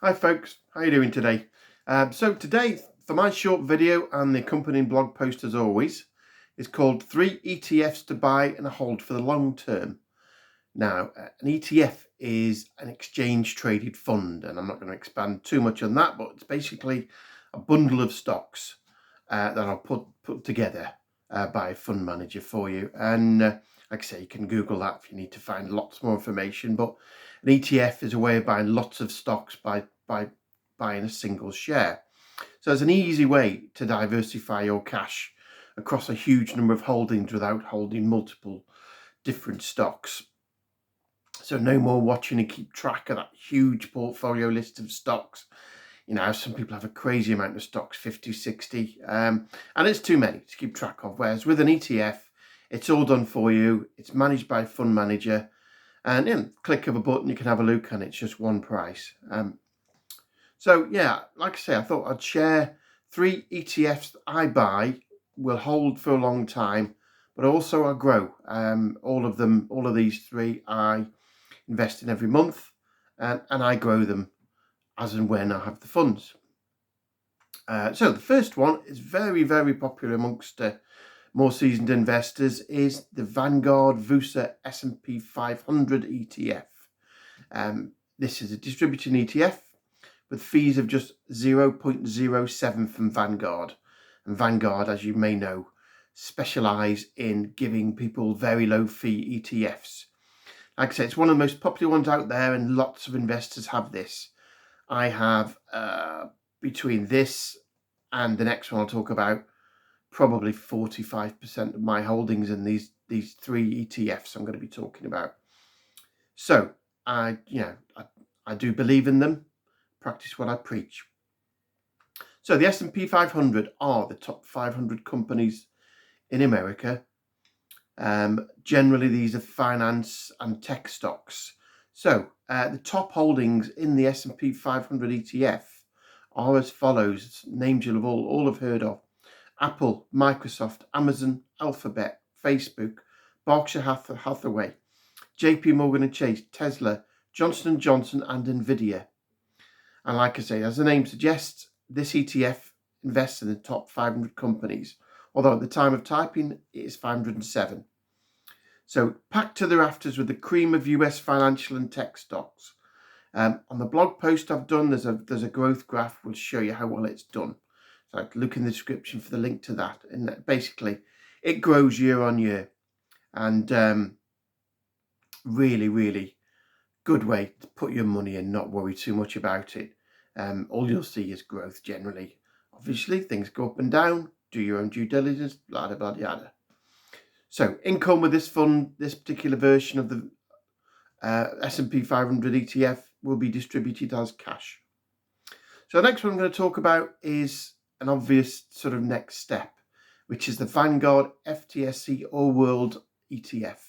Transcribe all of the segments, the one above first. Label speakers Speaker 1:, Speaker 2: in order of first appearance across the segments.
Speaker 1: Hi folks, how are you doing today? So today, for my short video and the accompanying blog post as always, is called 3 ETFs to buy and hold for the long term. Now, an ETF is an exchange traded fund, and I'm not going to expand too much on that, but it's basically a bundle of stocks that I'll put together by a fund manager for you. And like I say, you can Google that if you need to find lots more information, but an ETF is a way of buying lots of stocks by buying a single share. So it's an easy way to diversify your cash across a huge number of holdings without holding multiple different stocks. So no more watching and keep track of that huge portfolio list of stocks. You know, some people have a crazy amount of stocks, 50, 60, and it's too many to keep track of. Whereas with an ETF, it's all done for you. It's managed by a fund manager, and in click of a button, you can have a look, and it's just one price. So yeah, like I say, I thought I'd share 3 ETFs that I buy, will hold for a long time, but also I grow. All of these 3 I invest in every month, and I grow them as and when I have the funds. So the first one is very, very popular amongst more seasoned investors, is the Vanguard VUSA S&P 500 ETF. This is a distributing ETF with fees of just 0.07 from Vanguard. And Vanguard, as you may know, specialise in giving people very low fee ETFs. Like I say, it's one of the most popular ones out there, and lots of investors have this. I have, between this and the next one I'll talk about, probably 45% of my holdings in these 3 ETFs I'm going to be talking about. So I do believe in them, practice what I preach. So the S&P 500 are the top 500 companies in America. Generally, these are finance and tech stocks. So the top holdings in the S&P 500 ETF are as follows. Names you'll have all have heard of: Apple, Microsoft, Amazon, Alphabet, Facebook, Berkshire Hathaway, JP Morgan and Chase, Tesla, Johnson & Johnson and Nvidia. And like I say, as the name suggests, this ETF invests in the top 500 companies, although at the time of typing it is 507. So packed to the rafters with the cream of US financial and tech stocks. On the blog post I've done, there's a growth graph which will show you how well it's done. So look in the description for the link to that. And basically, it grows year on year, and really, really good way to put your money and not worry too much about it. All you'll see is growth generally. Obviously, things go up and down. Do your own due diligence, blah, blah, blah, yada. So income with this fund, this particular version of the S&P 500 ETF will be distributed as cash. So the next one I'm going to talk about is an obvious sort of next step, which is the Vanguard FTSE All World ETF.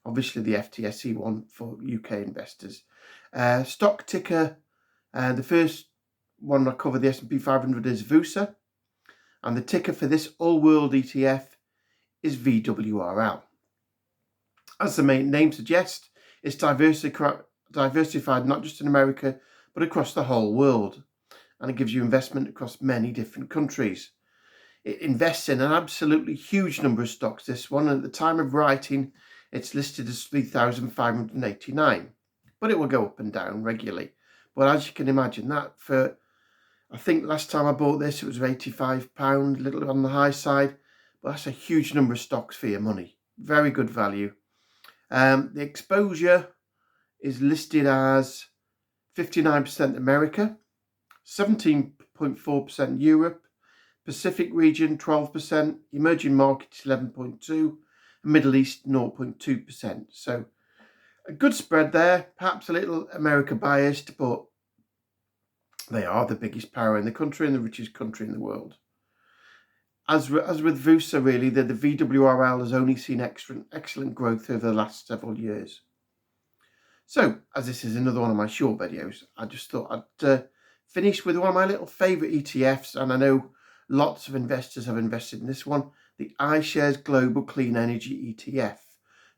Speaker 1: Obviously the FTSE one for UK investors. Stock ticker, the first one I cover, the S&P 500, is VUSA, and the ticker for this All World ETF is VWRL. As the main name suggests, it's diversified not just in America, but across the whole world. And it gives you investment across many different countries. It invests in an absolutely huge number of stocks, this one, and at the time of writing, it's listed as 3,589. But it will go up and down regularly. But as you can imagine, that for, I think last time I bought this, it was £85, a little on the high side. But that's a huge number of stocks for your money. Very good value. The exposure is listed as 59% America, 17.4% Europe, Pacific region 12%, emerging markets 11.2%, Middle East 0.2%. So a good spread there, perhaps a little America biased, but they are the biggest power in the country and the richest country in the world. As with VUSA, really, the VWRL has only seen excellent growth over the last several years. So, as this is another one of my short videos, I just thought I'd finish with one of my little favourite ETFs, and I know lots of investors have invested in this one, the iShares Global Clean Energy ETF,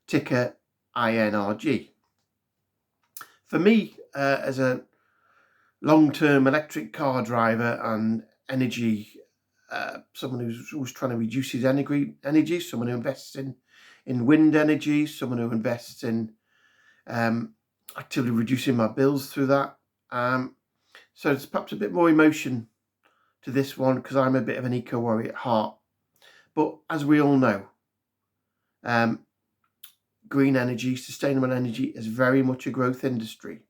Speaker 1: ticker INRG. For me, as a long-term electric car driver and energy, someone who's trying to reduce his energy, someone who invests in wind energy, someone who invests in actively reducing my bills through that. So there's perhaps a bit more emotion to this one because I'm a bit of an eco warrior at heart. But as we all know, green energy, sustainable energy is very much a growth industry.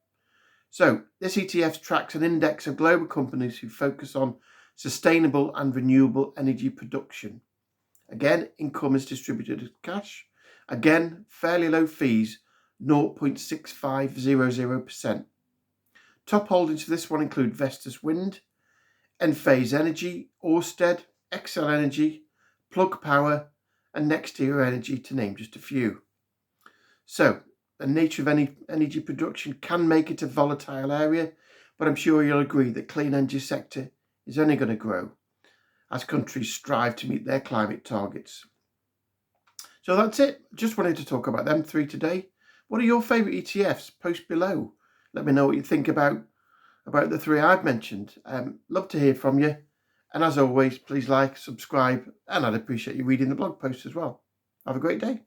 Speaker 1: So this ETF tracks an index of global companies who focus on sustainable and renewable energy production. Again, income is distributed as cash. Again, fairly low fees, 0.6500%. Top holdings for this one include Vestas Wind, Enphase Energy, Ørsted, Excel Energy, Plug Power, and Nextera Energy, to name just a few. So, the nature of any energy production can make it a volatile area, but I'm sure you'll agree that clean energy sector is only going to grow as countries strive to meet their climate targets. So that's it. Just wanted to talk about them three today. What are your favourite ETFs? Post below. Let me know what you think about the three I've mentioned. Love to hear from you. And as always, please like, subscribe, and I'd appreciate you reading the blog post as well. Have a great day.